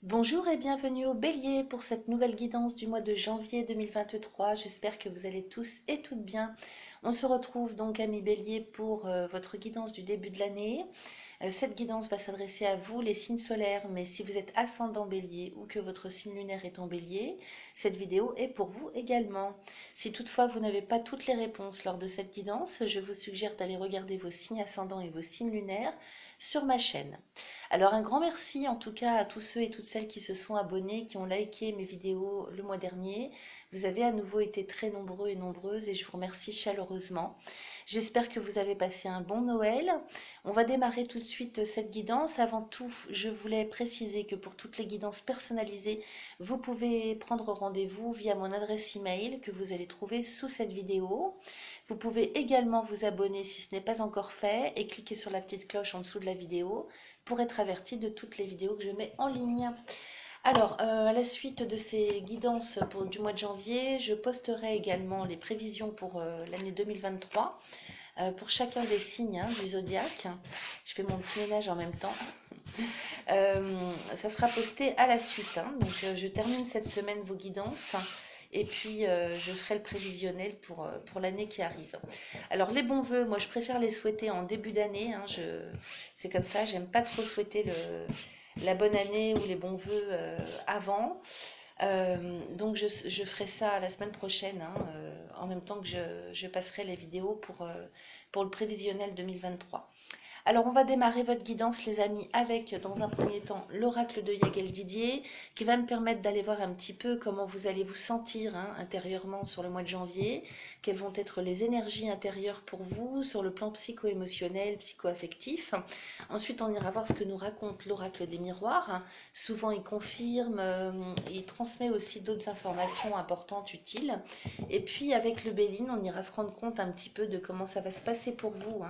Bonjour et bienvenue au Bélier pour cette nouvelle guidance du mois de janvier 2023. J'espère que vous allez tous et toutes bien. On se retrouve donc, amis Bélier, pour votre guidance du début de l'année. Cette guidance va s'adresser à vous, les signes solaires, mais si vous êtes ascendant Bélier ou que votre signe lunaire est en Bélier, cette vidéo est pour vous également. Si toutefois vous n'avez pas toutes les réponses lors de cette guidance, je vous suggère d'aller regarder vos signes ascendants et vos signes lunaires sur ma chaîne. Alors un grand merci en tout cas à tous ceux et toutes celles qui se sont abonnés, qui ont liké mes vidéos le mois dernier. Vous avez à nouveau été très nombreux et nombreuses et je vous remercie chaleureusement. J'espère que vous avez passé un bon Noël. On va démarrer tout de suite cette guidance. Avant tout, je voulais préciser que pour toutes les guidances personnalisées, vous pouvez prendre rendez-vous via mon adresse email que vous allez trouver sous cette vidéo. Vous pouvez également vous abonner si ce n'est pas encore fait et cliquer sur la petite cloche en dessous de la vidéo pour être averti de toutes les vidéos que je mets en ligne. Alors, à la suite de ces guidances du mois de janvier, je posterai également les prévisions pour l'année 2023 pour chacun des signes du zodiaque. Je fais mon petit ménage en même temps. Ça sera posté à la suite. Donc, je termine cette semaine vos guidances. Et puis, je ferai le prévisionnel pour l'année qui arrive. Alors, les bons vœux, moi, je préfère les souhaiter en début d'année. C'est comme ça, j'aime pas trop souhaiter la bonne année ou les bons vœux avant. Donc, je ferai ça la semaine prochaine, en même temps que je passerai les vidéos pour le prévisionnel 2023. Alors, on va démarrer votre guidance, les amis, avec, dans un premier temps, l'oracle de Yagel Didier, qui va me permettre d'aller voir un petit peu comment vous allez vous sentir intérieurement sur le mois de janvier, quelles vont être les énergies intérieures pour vous sur le plan psycho-émotionnel, psycho-affectif. Ensuite, on ira voir ce que nous raconte l'oracle des miroirs. Souvent, il confirme, il transmet aussi d'autres informations importantes, utiles. Et puis, avec le Béline, on ira se rendre compte un petit peu de comment ça va se passer pour vous,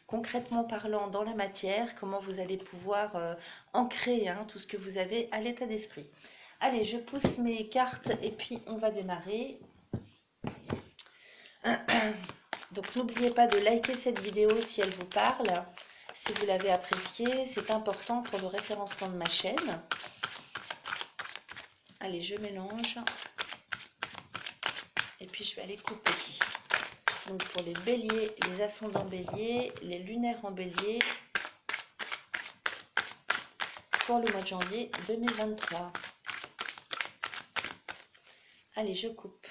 concrètement parlant dans la matière, comment vous allez pouvoir ancrer tout ce que vous avez à l'état d'esprit. Allez, je pousse mes cartes et puis on va démarrer. Donc n'oubliez pas de liker cette vidéo si elle vous parle, si vous l'avez appréciée, c'est important pour le référencement de ma chaîne. Allez, je mélange et puis je vais aller couper. Donc pour les béliers, les ascendants béliers, les lunaires en bélier, pour le mois de janvier 2023. Allez, je coupe.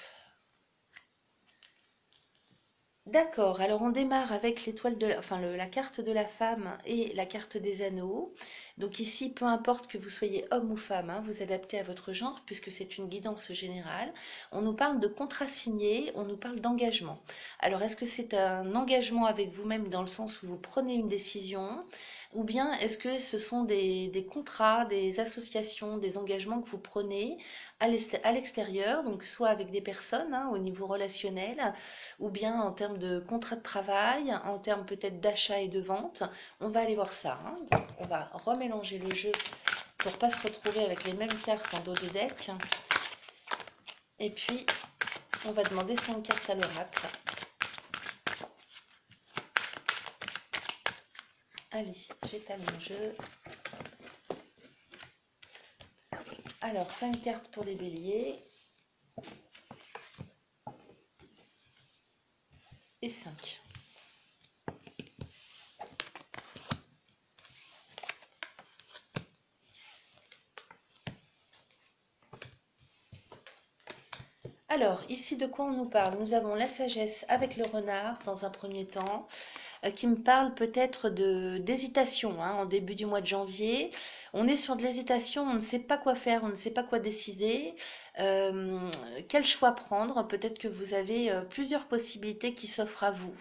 D'accord, alors on démarre avec l'étoile de la carte de la femme et la carte des anneaux. Donc ici, peu importe que vous soyez homme ou femme, vous adaptez à votre genre puisque c'est une guidance générale. On nous parle de contrat signé, on nous parle d'engagement. Alors est-ce que c'est un engagement avec vous-même dans le sens où vous prenez une décision ou bien est-ce que ce sont des contrats, des associations, des engagements que vous prenez à l'extérieur, donc soit avec des personnes au niveau relationnel, ou bien en termes de contrat de travail, en termes peut-être d'achat et de vente. On va aller voir ça. Donc, on va remélanger le jeu pour ne pas se retrouver avec les mêmes cartes en dos de deck. Et puis, on va demander 5 cartes à l'oracle. Allez, j'étale mon jeu. Alors, 5 cartes pour les béliers. Et 5. Alors, ici, de quoi on nous parle? Nous avons la sagesse avec le renard dans un premier temps, qui me parle peut-être d'hésitation en début du mois de janvier. On est sur de l'hésitation, on ne sait pas quoi faire, on ne sait pas quoi décider, quel choix prendre. Peut-être que vous avez plusieurs possibilités qui s'offrent à vous.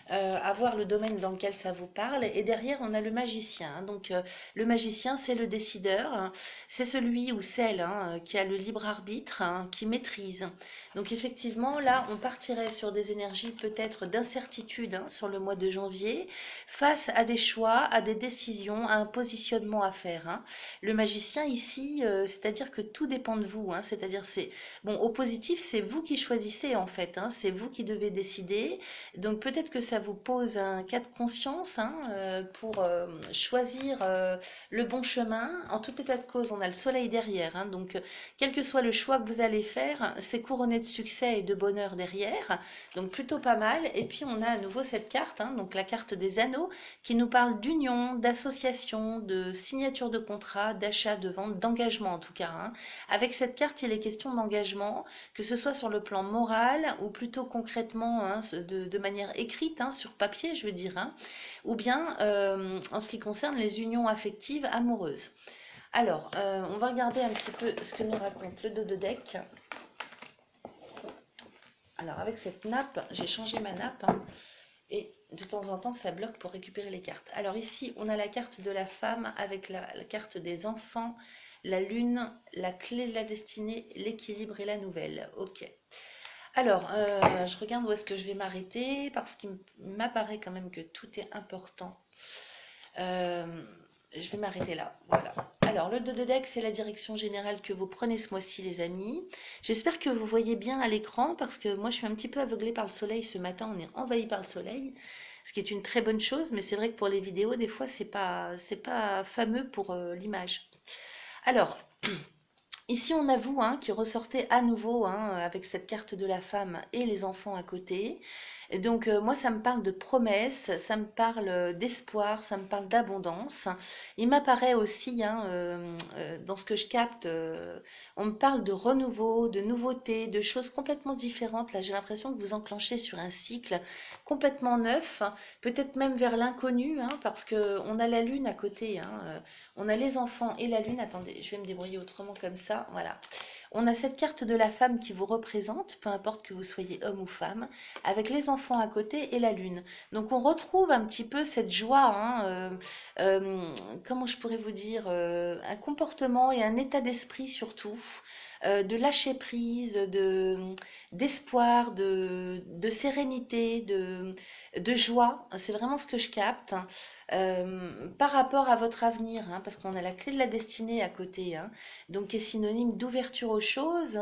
À voir le domaine dans lequel ça vous parle. Et derrière, on a le magicien. Donc, le magicien, c'est le décideur. C'est celui ou celle qui a le libre arbitre, qui maîtrise. Donc, effectivement, là, on partirait sur des énergies peut-être d'incertitude sur le mois de janvier, face à des choix, à des décisions, à un positionnement à faire. Le magicien, ici, c'est-à-dire que tout dépend de vous. C'est-à-dire, bon, au positif, c'est vous qui choisissez, en fait. C'est vous qui devez décider. Donc, peut-être que ça ça vous pose un cas de conscience hein, pour choisir le bon chemin. En tout état de cause, on a le soleil derrière. Hein, donc, quel que soit le choix que vous allez faire, c'est couronné de succès et de bonheur derrière. Donc, plutôt pas mal. Et puis, on a à nouveau cette carte, hein, donc la carte des anneaux, qui nous parle d'union, d'association, de signature de contrat, d'achat, de vente, d'engagement en tout cas. Hein. Avec cette carte, il est question d'engagement, que ce soit sur le plan moral ou plutôt concrètement hein, de manière écrite, hein, sur papier je veux dire, hein, ou bien en ce qui concerne les unions affectives amoureuses. Alors, on va regarder un petit peu ce que nous raconte le dos de deck. Alors avec cette nappe, j'ai changé ma nappe hein, et de temps en temps ça bloque pour récupérer les cartes. Alors ici on a la carte de la femme avec la carte des enfants, la lune, la clé de la destinée, l'équilibre et la nouvelle. Ok. Alors, je regarde où est-ce que je vais m'arrêter parce qu'il m'apparaît quand même que tout est important. Je vais m'arrêter là. Voilà. Alors, le 2 de deck, c'est la direction générale que vous prenez ce mois-ci, les amis. J'espère que vous voyez bien à l'écran parce que moi, je suis un petit peu aveuglée par le soleil ce matin. On est envahi par le soleil, ce qui est une très bonne chose, mais c'est vrai que pour les vidéos, des fois, c'est pas fameux pour l'image. Alors, ici, on a vous hein, qui ressortez à nouveau hein, avec cette carte de la femme et les enfants à côté. Et donc, moi, ça me parle de promesses, ça me parle d'espoir, ça me parle d'abondance. Il m'apparaît aussi, hein, dans ce que je capte, on me parle de renouveau, de nouveauté, de choses complètement différentes. Là, j'ai l'impression que vous enclenchez sur un cycle complètement neuf, peut-être même vers l'inconnu, hein, parce qu'on a la lune à côté. Hein, on a les enfants et la lune. Attendez, je vais me débrouiller autrement comme ça. Voilà. On a cette carte de la femme qui vous représente, peu importe que vous soyez homme ou femme, avec les enfants à côté et la lune. Donc on retrouve un petit peu cette joie, hein, comment je pourrais vous dire, un comportement et un état d'esprit surtout, de lâcher prise, d'espoir, de sérénité, de joie. C'est vraiment ce que je capte. Par rapport à votre avenir, hein, parce qu'on a la clé de la destinée à côté, hein, donc qui est synonyme d'ouverture aux choses,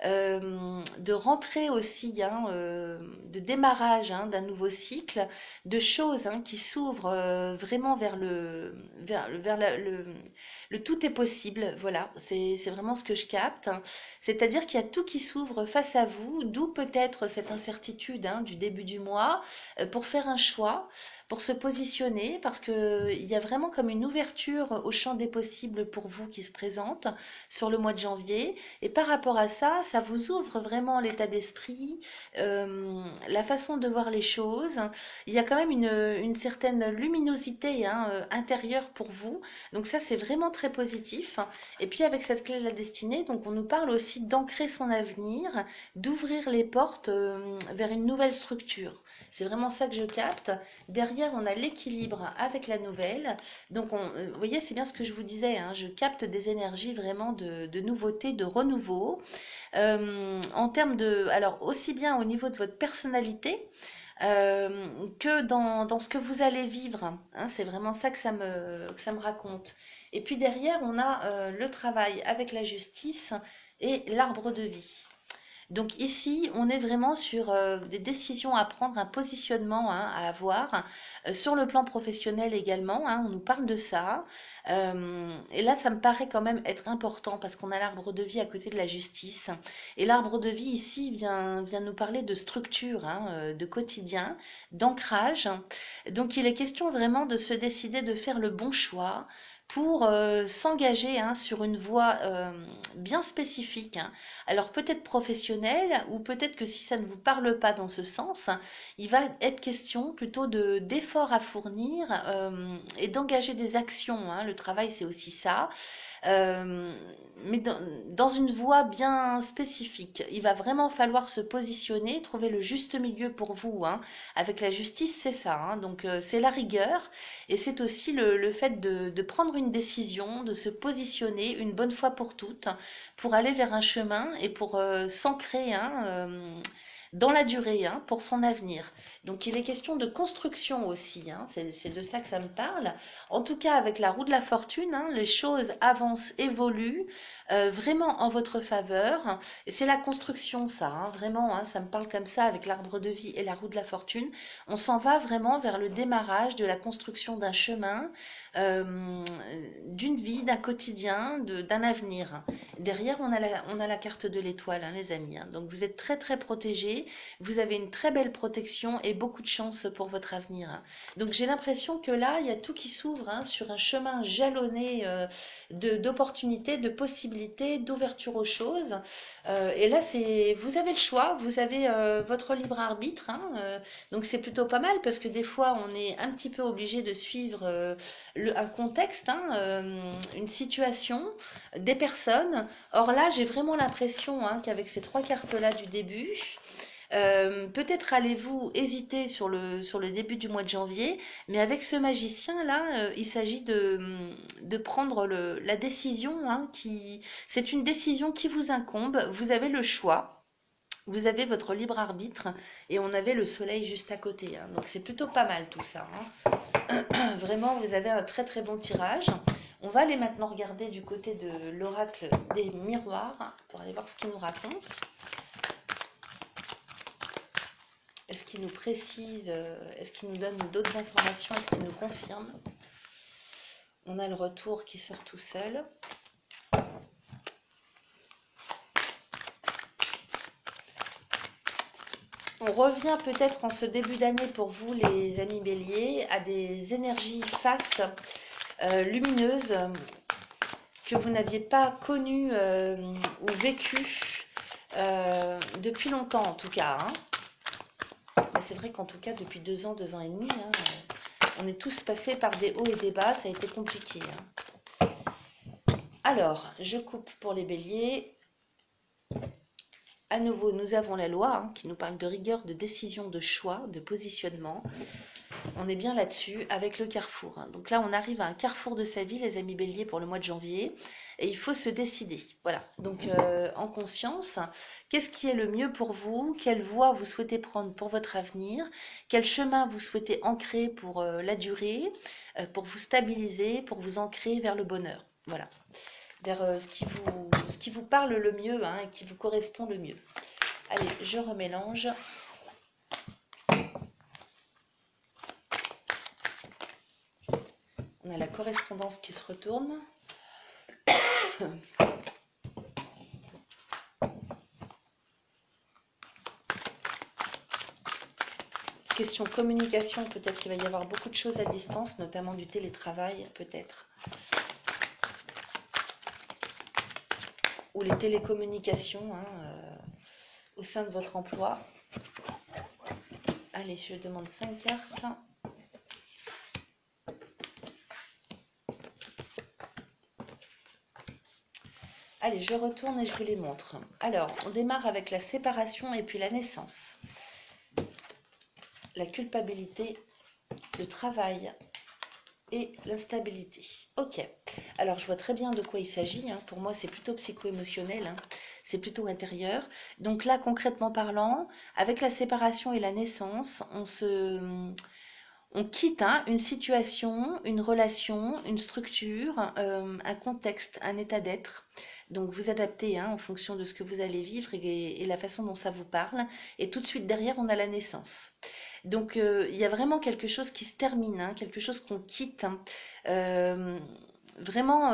de rentrée aussi, hein, de démarrage hein, d'un nouveau cycle, de choses hein, qui s'ouvrent vraiment le tout est possible. Voilà, c'est vraiment ce que je capte. C'est-à-dire qu'il y a tout qui s'ouvre face à vous, d'où peut-être cette incertitude hein, du début du mois, pour faire un choix, pour se positionner, parce qu'il y a vraiment comme une ouverture au champ des possibles pour vous qui se présente sur le mois de janvier. Et par rapport à ça, ça vous ouvre vraiment l'état d'esprit, la façon de voir les choses. Il y a quand même une certaine luminosité hein, intérieure pour vous. Donc ça, c'est vraiment très positif. Et puis avec cette clé de la destinée, donc on nous parle aussi d'ancrer son avenir, d'ouvrir les portes vers une nouvelle structure. C'est vraiment ça que je capte. Derrière, on a l'équilibre avec la nouvelle. Donc, vous voyez, c'est bien ce que je vous disais. Hein, je capte des énergies vraiment de nouveauté, de renouveau. En termes de... Alors, aussi bien au niveau de votre personnalité que dans ce que vous allez vivre. Hein, c'est vraiment ça que ça me raconte. Et puis derrière, on a le travail avec la justice et l'arbre de vie. Donc ici, on est vraiment sur des décisions à prendre, un positionnement hein, à avoir. Sur le plan professionnel également, hein, on nous parle de ça. Et là, ça me paraît quand même être important parce qu'on a l'arbre de vie à côté de la justice. Et l'arbre de vie ici vient nous parler de structure, hein, de quotidien, d'ancrage. Donc il est question vraiment de se décider de faire le bon choix pour s'engager hein, sur une voie bien spécifique. Hein. Alors peut-être professionnelle ou peut-être que si ça ne vous parle pas dans ce sens, il va être question plutôt d'efforts à fournir et d'engager des actions. Hein. Le travail, c'est aussi ça. Mais dans une voie bien spécifique. Il va vraiment falloir se positionner, trouver le juste milieu pour vous. Hein. Avec la justice, c'est ça. Hein. Donc c'est la rigueur et c'est aussi le fait de prendre une décision, de se positionner une bonne fois pour toutes, pour aller vers un chemin et pour s'ancrer hein, dans la durée, hein, pour son avenir. Donc il est question de construction aussi, hein, c'est de ça que ça me parle. En tout cas, avec la roue de la fortune, hein, les choses avancent, évoluent, vraiment en votre faveur. Et c'est la construction, ça, hein, vraiment, hein, ça me parle comme ça avec l'arbre de vie et la roue de la fortune. On s'en va vraiment vers le démarrage de la construction d'un chemin, euh, d'une vie, d'un quotidien, d'un avenir. Derrière, on a la carte de l'étoile, hein, les amis, hein. Donc vous êtes très très protégés, vous avez une très belle protection et beaucoup de chance pour votre avenir, hein. Donc j'ai l'impression que là, il y a tout qui s'ouvre, hein, sur un chemin jalonné, d'opportunités, de possibilités, d'ouverture aux choses. Et là, vous avez le choix, vous avez votre libre arbitre, hein, donc c'est plutôt pas mal parce que des fois, on est un petit peu obligé de suivre un contexte, hein, une situation, des personnes. Or là, j'ai vraiment l'impression, hein, qu'avec ces trois cartes-là du début, peut-être allez-vous hésiter sur le début du mois de janvier, mais avec ce magicien-là, il s'agit de prendre la décision, hein, c'est une décision qui vous incombe, vous avez le choix. Vous avez votre libre arbitre et on avait le soleil juste à côté, hein. Donc c'est plutôt pas mal tout ça, hein. Vraiment, vous avez un très très bon tirage. On va aller maintenant regarder du côté de l'oracle des miroirs pour aller voir ce qu'il nous raconte. Est-ce qu'il nous précise, est-ce qu'il nous donne d'autres informations, est-ce qu'il nous confirme? On a le retour qui sort tout seul. On revient peut-être en ce début d'année pour vous les amis béliers à des énergies fastes, lumineuses, que vous n'aviez pas connues ou vécues depuis longtemps en tout cas, hein. C'est vrai qu'en tout cas depuis 2 ans, 2 ans et demi, hein, on est tous passés par des hauts et des bas, ça a été compliqué, hein. Alors, je coupe pour les béliers. À nouveau, nous avons la loi, hein, qui nous parle de rigueur, de décision, de choix, de positionnement. On est bien là-dessus avec le carrefour, hein. Donc là, on arrive à un carrefour de sa vie, les amis béliers, pour le mois de janvier. Et il faut se décider. Voilà. Donc, en conscience, qu'est-ce qui est le mieux pour vous? Quelle voie vous souhaitez prendre pour votre avenir? Quel chemin vous souhaitez ancrer pour la durée, pour vous stabiliser, pour vous ancrer vers le bonheur? Voilà. Vers ce qui vous parle le mieux, hein, et qui vous correspond le mieux. Allez, je remélange. On a la correspondance qui se retourne. Question communication, peut-être qu'il va y avoir beaucoup de choses à distance, notamment du télétravail, peut-être. Ou les télécommunications, hein, au sein de votre emploi. Allez, je demande 5 cartes. Allez, je retourne et je vous les montre. Alors, on démarre avec la séparation et puis la naissance. La culpabilité, le travail et l'instabilité. Ok, alors je vois très bien de quoi il s'agit, hein. Pour moi, c'est plutôt psycho-émotionnel, hein. C'est plutôt intérieur. Donc là, concrètement parlant, avec la séparation et la naissance, on quitte, hein, une situation, une relation, une structure, un contexte, un état d'être. Donc vous adaptez, hein, en fonction de ce que vous allez vivre et la façon dont ça vous parle. Et tout de suite derrière, on a la naissance. Donc il y a vraiment quelque chose qui se termine, hein, quelque chose qu'on quitte, hein. Vraiment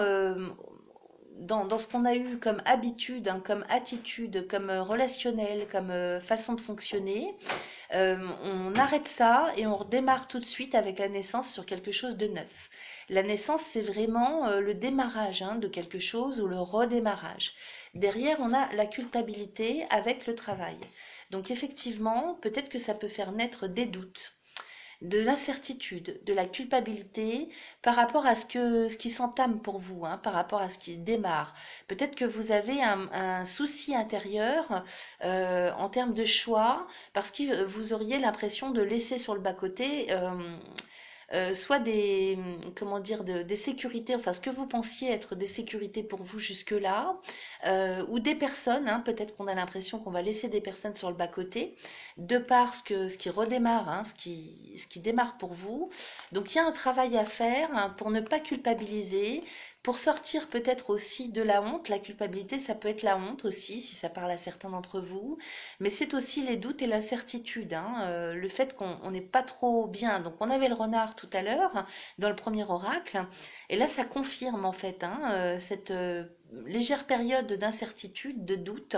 dans ce qu'on a eu comme habitude, hein, comme attitude, comme relationnel, comme façon de fonctionner. On arrête ça et on redémarre tout de suite avec la naissance sur quelque chose de neuf. La naissance, c'est vraiment le démarrage, hein, de quelque chose ou le redémarrage. Derrière, on a la culpabilité avec le travail. Donc effectivement, peut-être que ça peut faire naître des doutes, de l'incertitude, de la culpabilité par rapport à ce qui s'entame pour vous, hein, par rapport à ce qui démarre. Peut-être que vous avez un souci intérieur en termes de choix, parce que vous auriez l'impression de laisser sur le bas-côté soit comment dire, des sécurités, enfin ce que vous pensiez être des sécurités pour vous jusque-là, ou des personnes, hein, peut-être qu'on a l'impression qu'on va laisser des personnes sur le bas-côté, de par ce qui redémarre, hein, ce qui démarre pour vous. Donc il y a un travail à faire, hein, pour ne pas culpabiliser, pour sortir peut-être aussi de la honte. La culpabilité, ça peut être la honte aussi, si ça parle à certains d'entre vous, mais c'est aussi les doutes et l'incertitude, hein, le fait qu'on n'est pas trop bien. Donc on avait le renard tout à l'heure dans le premier oracle, et là ça confirme en fait, hein, cette légère période d'incertitude, de doute,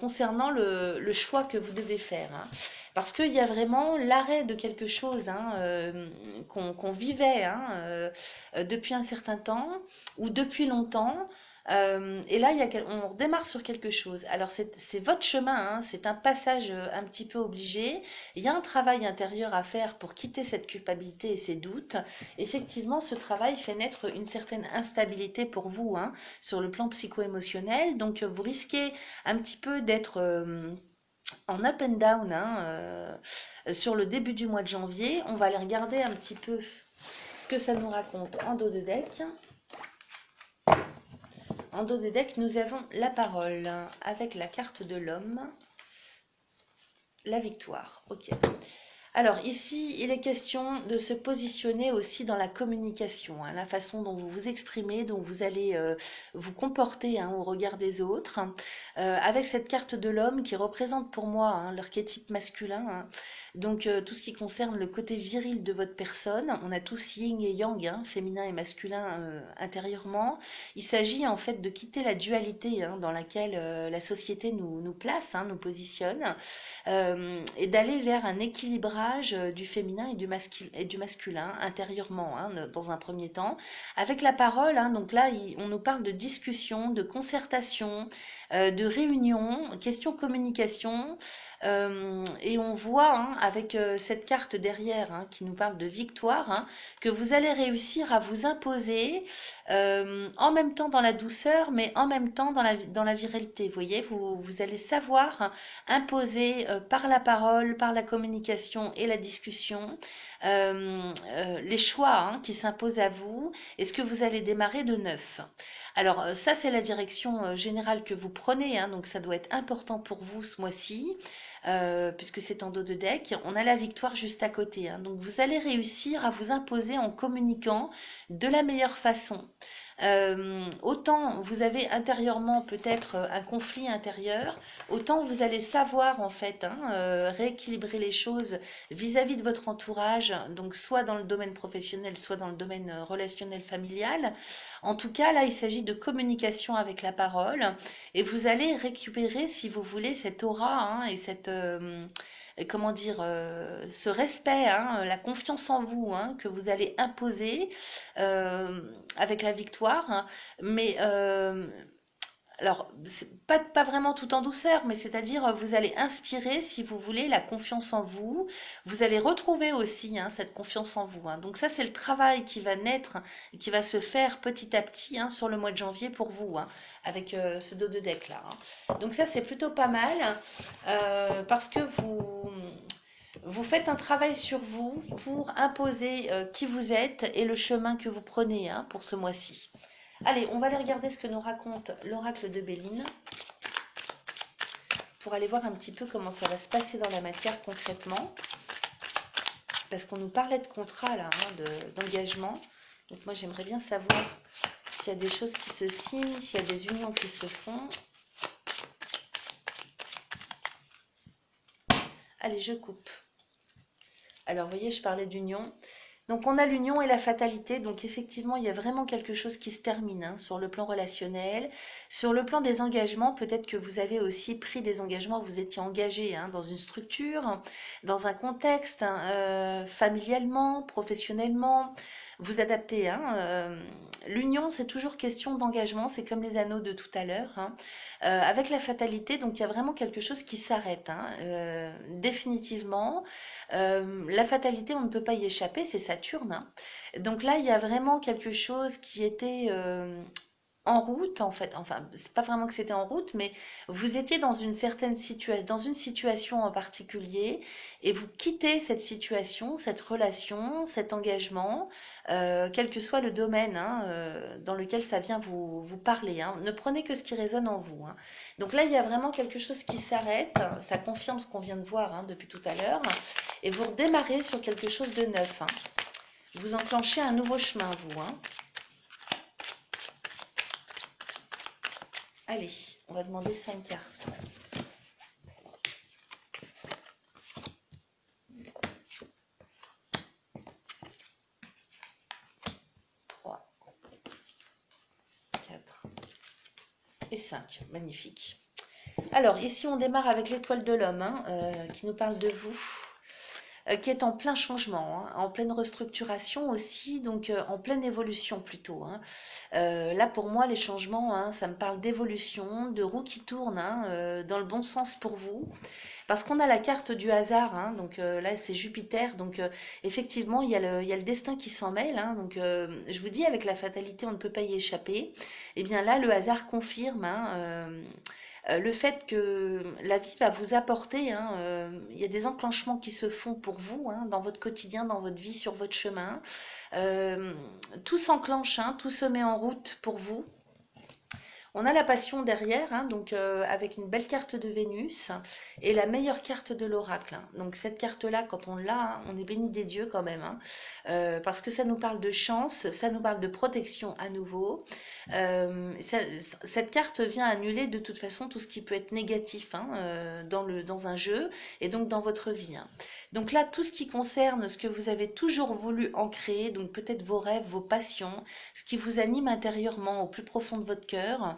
concernant le choix que vous devez faire, hein. Parce qu'il y a vraiment l'arrêt de quelque chose, hein, qu'on vivait, hein, depuis un certain temps ou depuis longtemps. Et là, on redémarre sur quelque chose. Alors, c'est votre chemin, hein, c'est un passage un petit peu obligé. Il y a un travail intérieur à faire pour quitter cette culpabilité et ces doutes. Effectivement, ce travail fait naître une certaine instabilité pour vous, hein, sur le plan psycho-émotionnel. Donc, vous risquez un petit peu d'être en up and down, hein, sur le début du mois de janvier. On va aller regarder un petit peu ce que ça nous raconte en dos de deck. En dos de deck, nous avons la parole avec la carte de l'homme, la victoire. Ok. Alors ici, il est question de se positionner aussi dans la communication, hein, la façon dont vous vous exprimez, dont vous allez vous comporter, hein, au regard des autres, avec cette carte de l'homme qui représente pour moi, hein, l'archétype masculin, hein. Donc tout ce qui concerne le côté viril de votre personne, on a tous yin et yang, hein, féminin et masculin, intérieurement. Il s'agit en fait de quitter la dualité, hein, dans laquelle la société nous place, hein, nous positionne, et d'aller vers un équilibrage du féminin et du masculin intérieurement, hein, dans un premier temps, avec la parole, hein. Donc là, on nous parle de discussion, de concertation, de réunion, question communication, et on voit, hein, avec cette carte derrière, hein, qui nous parle de victoire, hein, que vous allez réussir à vous imposer, en même temps dans la douceur, mais en même temps dans la virilité. Vous voyez, vous allez savoir imposer, par la parole, par la communication et la discussion, les choix, hein, qui s'imposent à vous et ce que vous allez démarrer de neuf. Alors ça, c'est la direction générale que vous prenez, hein, donc ça doit être important pour vous ce mois-ci, puisque c'est en dos de deck. On a la victoire juste à côté, hein, donc vous allez réussir à vous imposer en communiquant de la meilleure façon. Autant vous avez intérieurement peut-être un conflit intérieur, autant vous allez savoir en fait, hein, rééquilibrer les choses vis-à-vis de votre entourage, donc soit dans le domaine professionnel, soit dans le domaine relationnel familial. En tout cas, là, il s'agit de communication avec la parole, et vous allez récupérer, si vous voulez, cette aura, hein, et cette comment dire, ce respect, hein, la confiance en vous, hein, que vous allez imposer, avec la victoire, hein. Mais alors, pas vraiment tout en douceur, mais c'est-à-dire, vous allez inspirer, si vous voulez, la confiance en vous. Vous allez retrouver aussi, hein, cette confiance en vous, hein. Donc ça, c'est le travail qui va naître et qui va se faire petit à petit, hein, sur le mois de janvier pour vous, hein, avec ce dos de deck là, hein. Donc ça, c'est plutôt pas mal, parce que vous faites un travail sur vous pour imposer qui vous êtes et le chemin que vous prenez, hein, pour ce mois-ci. Allez, on va aller regarder ce que nous raconte l'oracle de Béline pour aller voir un petit peu comment ça va se passer dans la matière concrètement. Parce qu'on nous parlait de contrat là, hein, d'engagement. Donc moi j'aimerais bien savoir s'il y a des choses qui se signent, s'il y a des unions qui se font. Allez, je coupe. Alors vous voyez, je parlais d'union. Donc on a l'union et la fatalité, donc effectivement il y a vraiment quelque chose qui se termine, hein, sur le plan relationnel. Sur le plan des engagements, peut-être que vous avez aussi pris des engagements, vous étiez engagé, hein, dans une structure, dans un contexte, hein, familialement, professionnellement, vous adaptez, hein. L'union, c'est toujours question d'engagement, c'est comme les anneaux de tout à l'heure, hein. Avec la fatalité, donc il y a vraiment quelque chose qui s'arrête, hein, définitivement. La fatalité, on ne peut pas y échapper, c'est Saturne, hein. Donc là, il y a vraiment quelque chose qui était en route, en fait. Enfin, c'est pas vraiment que c'était en route, mais vous étiez dans une certaine situation, dans une situation en particulier, et vous quittez cette situation, cette relation, cet engagement, quel que soit le domaine hein, dans lequel ça vient vous parler. Hein. Ne prenez que ce qui résonne en vous. Hein. Donc là, il y a vraiment quelque chose qui s'arrête. Ça confirme ce qu'on vient de voir hein, depuis tout à l'heure. Et vous redémarrez sur quelque chose de neuf. Hein. Vous enclenchez un nouveau chemin, vous. Hein. Allez, on va demander 5 cartes. Trois, 4 et 5. Magnifique. Alors, ici, on démarre avec l'étoile de l'homme, hein, qui nous parle de vous. Qui est en plein changement, hein, en pleine restructuration aussi, donc en pleine évolution plutôt. Hein. Là pour moi les changements, hein, ça me parle d'évolution, de roue qui tourne hein, dans le bon sens pour vous. Parce qu'on a la carte du hasard, hein, donc là c'est Jupiter, donc effectivement il y a le destin qui s'en mêle, hein, donc je vous dis avec la fatalité on ne peut pas y échapper. Et bien là le hasard confirme hein, le fait que la vie va vous apporter, hein, il y a des enclenchements qui se font pour vous hein, dans votre quotidien, dans votre vie, sur votre chemin. Euh, tout s'enclenche, hein, tout se met en route pour vous. On a la passion derrière, hein, donc avec une belle carte de Vénus et la meilleure carte de l'oracle. Hein. Donc cette carte-là, quand on l'a, hein, on est béni des dieux quand même, hein, parce que ça nous parle de chance, ça nous parle de protection à nouveau. Cette carte vient annuler de toute façon tout ce qui peut être négatif hein, dans un jeu et donc dans votre vie. Hein. Donc là, tout ce qui concerne ce que vous avez toujours voulu ancrer, donc peut-être vos rêves, vos passions, ce qui vous anime intérieurement au plus profond de votre cœur,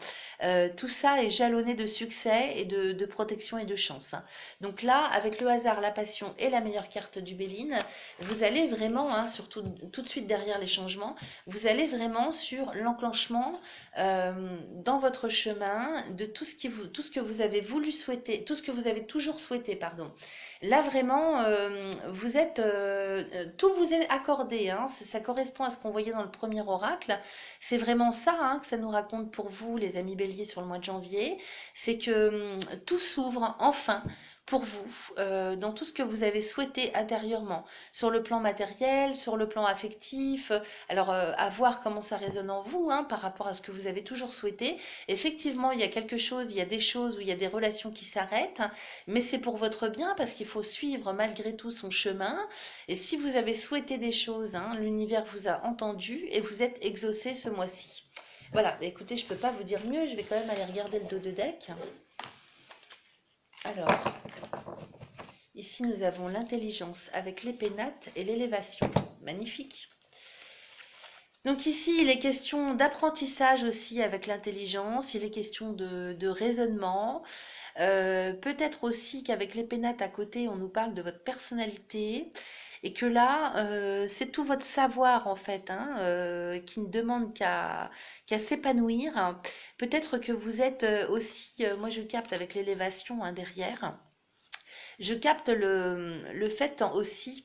tout ça est jalonné de succès et de protection et de chance. Hein. Donc là, avec le hasard, la passion et la meilleure carte du Béline, vous allez vraiment, hein, surtout tout de suite derrière les changements, vous allez vraiment sur l'enclenchement dans votre chemin de tout ce que vous avez voulu souhaiter, tout ce que vous avez toujours souhaité, pardon. Là vraiment, tout vous est accordé. Hein, ça correspond à ce qu'on voyait dans le premier oracle. C'est vraiment ça hein, que ça nous raconte pour vous, les amis Bélier, sur le mois de janvier. C'est que tout s'ouvre enfin pour vous, dans tout ce que vous avez souhaité intérieurement, sur le plan matériel, sur le plan affectif, alors à voir comment ça résonne en vous hein, par rapport à ce que vous avez toujours souhaité. Effectivement, il y a quelque chose, il y a des choses où il y a des relations qui s'arrêtent, mais c'est pour votre bien parce qu'il faut suivre malgré tout son chemin. Et si vous avez souhaité des choses, hein, l'univers vous a entendu et vous êtes exaucé ce mois-ci. Voilà, écoutez, je ne peux pas vous dire mieux, je vais quand même aller regarder le dos de deck. Alors, ici nous avons l'intelligence avec les pénates et l'élévation. Magnifique. Donc ici, il est question d'apprentissage aussi avec l'intelligence, il est question de raisonnement. Peut-être aussi qu'avec les pénates à côté, on nous parle de votre personnalité et que là, c'est tout votre savoir en fait hein, qui ne demande qu'à s'épanouir. Peut-être que vous êtes aussi, moi je capte avec l'élévation hein, derrière, je capte le fait aussi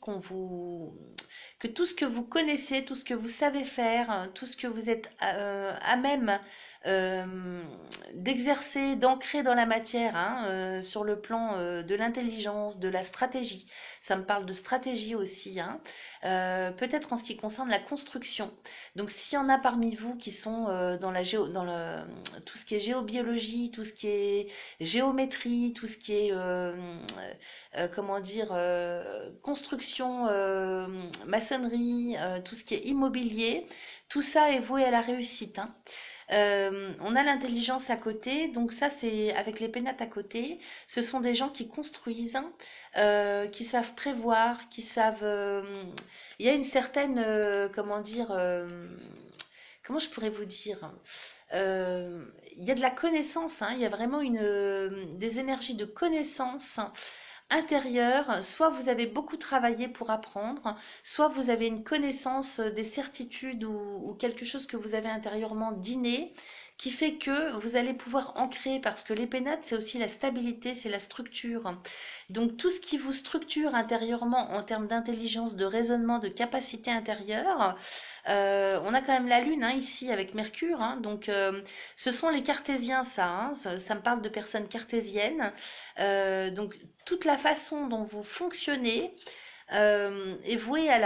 que tout ce que vous connaissez, tout ce que vous savez faire, tout ce que vous êtes à même d'exercer, d'ancrer dans la matière, hein, sur le plan de l'intelligence, de la stratégie. Ça me parle de stratégie aussi, hein, peut-être en ce qui concerne la construction. Donc s'il y en a parmi vous qui sont tout ce qui est géobiologie, tout ce qui est géométrie, tout ce qui est comment dire construction, maçonnerie, tout ce qui est immobilier, tout ça est voué à la réussite. Hein. On a l'intelligence à côté, donc ça c'est avec les pénates à côté, ce sont des gens qui construisent, qui savent prévoir, qui savent... il y a une certaine, comment dire, comment je pourrais vous dire il y a de la connaissance, hein, il y a vraiment des énergies de connaissance intérieure, soit vous avez beaucoup travaillé pour apprendre, soit vous avez une connaissance des certitudes ou quelque chose que vous avez intérieurement d'inné qui fait que vous allez pouvoir ancrer, parce que les pénates, c'est aussi la stabilité, c'est la structure. Donc tout ce qui vous structure intérieurement en termes d'intelligence, de raisonnement, de capacité intérieure, on a quand même la Lune hein, ici avec Mercure, hein, donc ce sont les cartésiens ça, hein, ça me parle de personnes cartésiennes. Donc toute la façon dont vous fonctionnez est vouée à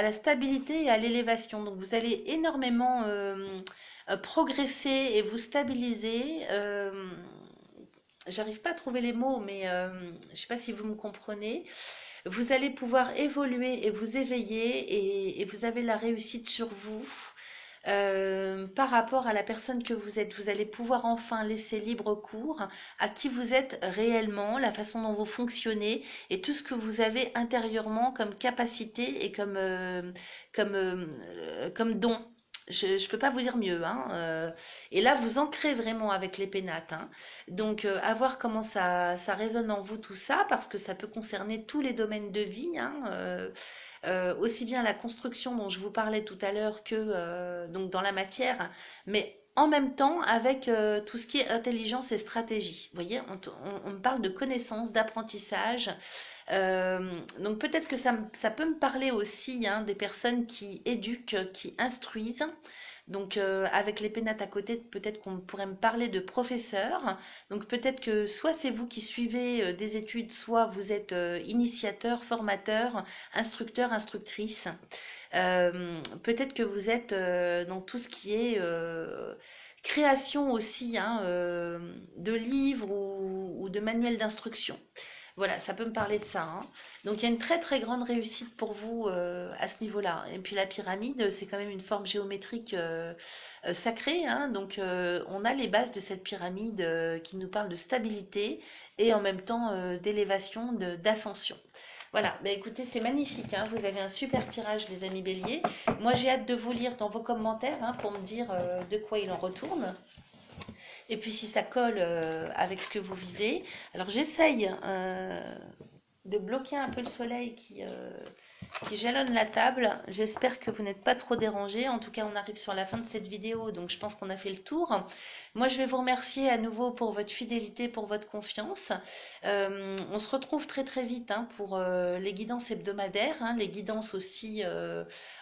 la stabilité et à l'élévation. Donc vous allez énormément progresser et vous stabiliser. J'arrive pas à trouver les mots, mais je sais pas si vous me comprenez. Vous allez pouvoir évoluer et vous éveiller et vous avez la réussite sur vous. Par rapport à la personne que vous êtes, vous allez pouvoir enfin laisser libre cours à qui vous êtes réellement, la façon dont vous fonctionnez et tout ce que vous avez intérieurement comme capacité et comme don. Je ne peux pas vous dire mieux. Hein. Et là, vous ancrez vraiment avec les pénates. Hein. Donc, à voir comment ça résonne en vous tout ça, parce que ça peut concerner tous les domaines de vie. Hein. Aussi bien la construction dont je vous parlais tout à l'heure que donc dans la matière, mais en même temps avec tout ce qui est intelligence et stratégie. Vous voyez, on me parle de connaissances, d'apprentissage. Donc peut-être que ça peut me parler aussi hein, des personnes qui éduquent, qui instruisent. Donc avec les pénates à côté, peut-être qu'on pourrait me parler de professeurs. Donc peut-être que soit c'est vous qui suivez des études, soit vous êtes initiateur, formateur, instructeur, instructrice. Peut-être que vous êtes dans tout ce qui est création aussi hein, de livres ou de manuels d'instruction. Voilà, ça peut me parler de ça. Hein. Donc il y a une très très grande réussite pour vous à ce niveau-là. Et puis la pyramide, c'est quand même une forme géométrique sacrée. Hein. Donc on a les bases de cette pyramide qui nous parlent de stabilité et en même temps d'élévation, d'ascension. Voilà, bah écoutez, c'est magnifique. Hein. Vous avez un super tirage, les amis béliers. Moi, j'ai hâte de vous lire dans vos commentaires hein, pour me dire de quoi il en retourne. Et puis si ça colle avec ce que vous vivez. Alors j'essaye de bloquer un peu le soleil qui jalonne la table. J'espère que vous n'êtes pas trop dérangés. En tout cas, on arrive sur la fin de cette vidéo, donc je pense qu'on a fait le tour. Moi, je vais vous remercier à nouveau pour votre fidélité, pour votre confiance. On se retrouve très très vite hein, pour les guidances hebdomadaires, hein, les guidances aussi,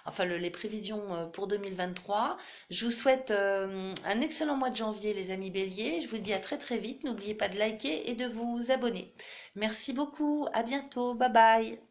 enfin les prévisions pour 2023. Je vous souhaite un excellent mois de janvier, les amis béliers. Je vous dis à très très vite. N'oubliez pas de liker et de vous abonner. Merci beaucoup. À bientôt. Bye bye.